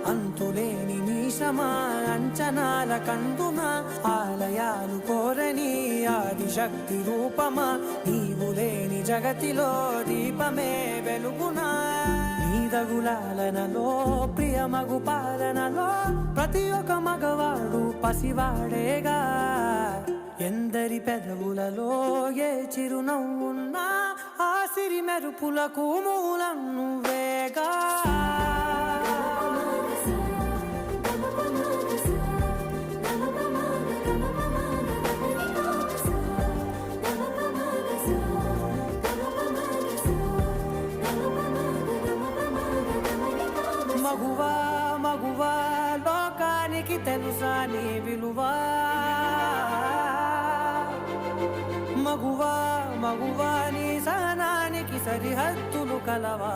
అంతులేని నీశమా అంచనాల కందున ఆలయాలు కోరని ఆదిశక్తి రూపమా నీవు లేని జగతిలో దీపమే వెలుగునా నీదగులాలనలో ప్రియమగు పాలనలో ప్రతి ఒక్క మగవాడు పసివాడేగా ఎందరి పెదవులలో ఏ చిరునవ్వున్నా ఆ సిరి మెరుపులకు మూలం నువ్వేగా మగువా మగువా లోకానికి తెలుసా నీ విలువా మగువా మగువా నీ సహనానికి సరిహద్దులు కలవా